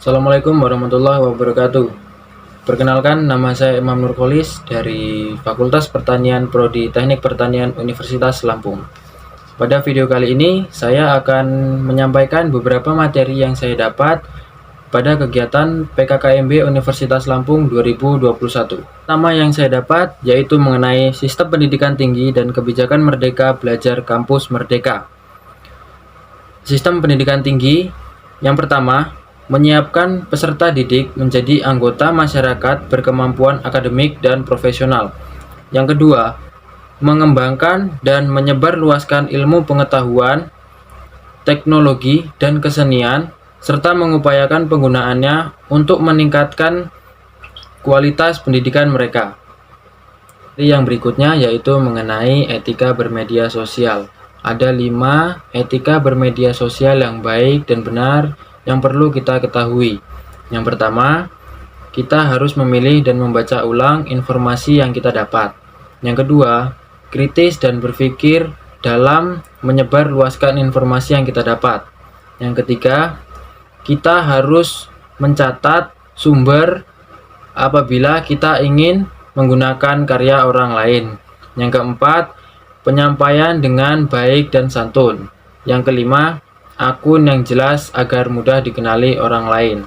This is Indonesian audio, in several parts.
Assalamualaikum warahmatullahi wabarakatuh. Perkenalkan, nama saya Imam Nurkolis dari Fakultas Pertanian Prodi Teknik Pertanian Universitas Lampung. Pada video kali ini, saya akan menyampaikan beberapa materi yang saya dapat pada kegiatan PKKMB Universitas Lampung 2021. Nama yang saya dapat yaitu mengenai Sistem Pendidikan Tinggi dan Kebijakan Merdeka Belajar Kampus Merdeka. Sistem pendidikan tinggi yang pertama, menyiapkan peserta didik menjadi anggota masyarakat berkemampuan akademik dan profesional. Yang kedua, mengembangkan dan menyebarluaskan ilmu pengetahuan, teknologi, dan kesenian, serta mengupayakan penggunaannya untuk meningkatkan kualitas pendidikan mereka. Yang berikutnya yaitu mengenai etika bermedia sosial. Ada 5 etika bermedia sosial yang baik dan benar yang perlu kita ketahui. Yang pertama, kita harus memilih dan membaca ulang informasi yang kita dapat. Yang kedua, kritis dan berpikir dalam menyebarluaskan informasi yang kita dapat. Yang ketiga, kita harus mencatat sumber apabila kita ingin menggunakan karya orang lain. Yang keempat, penyampaian dengan baik dan santun. Yang kelima, akun yang jelas agar mudah dikenali orang lain.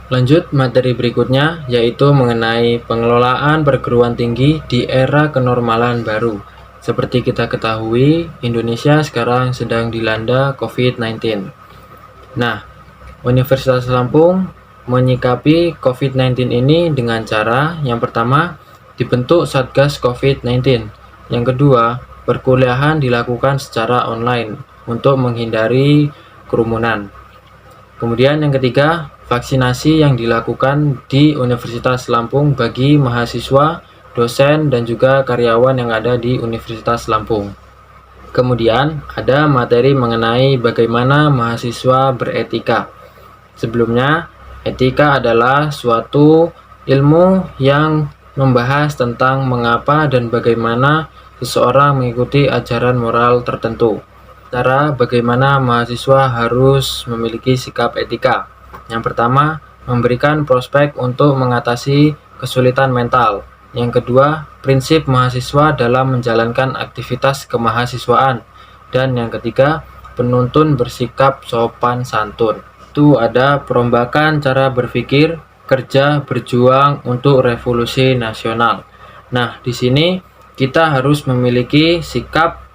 Lanjut materi berikutnya yaitu mengenai pengelolaan perguruan tinggi di era kenormalan baru. Seperti kita ketahui, Indonesia sekarang sedang dilanda COVID-19. Nah, Universitas Lampung menyikapi COVID-19 ini dengan cara yang pertama, dibentuk Satgas COVID-19. Yang kedua, perkuliahan dilakukan secara online untuk menghindari kerumunan. Kemudian yang ketiga, vaksinasi yang dilakukan di Universitas Lampung bagi mahasiswa, dosen, dan juga karyawan yang ada di Universitas Lampung. Kemudian ada materi mengenai bagaimana mahasiswa beretika. Sebelumnya, etika adalah suatu ilmu yang membahas tentang mengapa dan bagaimana seseorang mengikuti ajaran moral tertentu. Cara bagaimana mahasiswa harus memiliki sikap etika. Yang pertama, memberikan prospek untuk mengatasi kesulitan mental. Yang kedua, prinsip mahasiswa dalam menjalankan aktivitas kemahasiswaan. Dan yang ketiga, penuntun bersikap sopan santun. Itu ada perombakan cara berpikir, kerja, berjuang untuk revolusi nasional. Nah, di sini kita harus memiliki sikap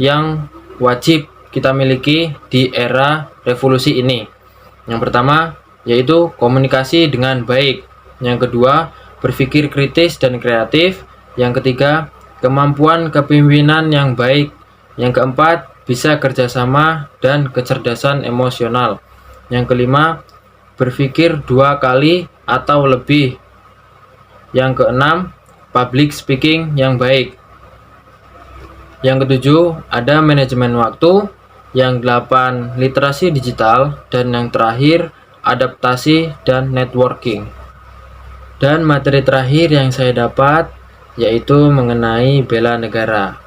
yang wajib kita miliki di era revolusi ini. Yang pertama, yaitu komunikasi dengan baik. Yang kedua, berpikir kritis dan kreatif. Yang ketiga, kemampuan kepemimpinan yang baik. Yang keempat, bisa kerjasama dan kecerdasan emosional. Yang kelima, berpikir 2 kali atau lebih. Yang keenam, public speaking yang baik. Yang ketujuh, ada manajemen waktu. Yang 8, literasi digital. Dan yang terakhir, adaptasi dan networking. Dan materi terakhir yang saya dapat yaitu mengenai bela negara.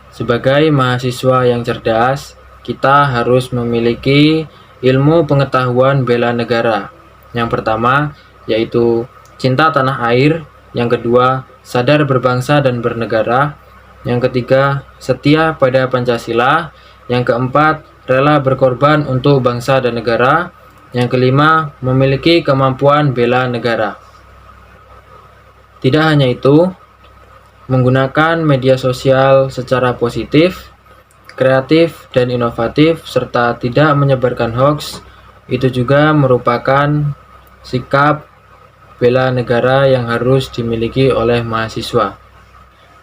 Sebagai mahasiswa yang cerdas, kita harus memiliki ilmu pengetahuan bela negara. Yang pertama, yaitu cinta tanah air. Yang kedua, sadar berbangsa dan bernegara. Yang ketiga, setia pada Pancasila. Yang keempat, rela berkorban untuk bangsa dan negara. Yang kelima, memiliki kemampuan bela negara. Tidak hanya itu, menggunakan media sosial secara positif, kreatif, dan inovatif, serta tidak menyebarkan hoax, itu juga merupakan sikap bela negara yang harus dimiliki oleh mahasiswa.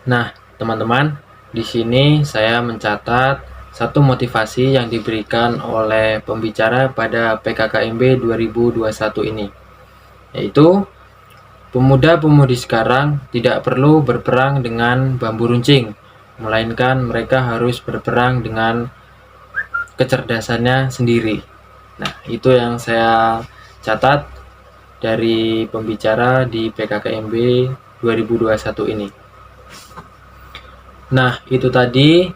Nah, teman-teman, di sini saya mencatat satu motivasi yang diberikan oleh pembicara pada PKKMB 2021 ini, yaitu pemuda-pemudi sekarang tidak perlu berperang dengan bambu runcing, melainkan mereka harus berperang dengan kecerdasannya sendiri. Nah, itu yang saya catat dari pembicara di PKKMB 2021 ini. Nah, itu tadi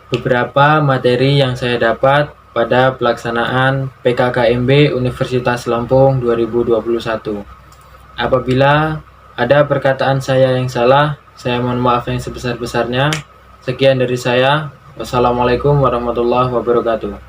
beberapa materi yang saya dapat pada pelaksanaan PKKMB Universitas Lampung 2021. Apabila ada perkataan saya yang salah, saya mohon maaf yang sebesar-besarnya. Sekian dari saya. Wassalamualaikum warahmatullahi wabarakatuh.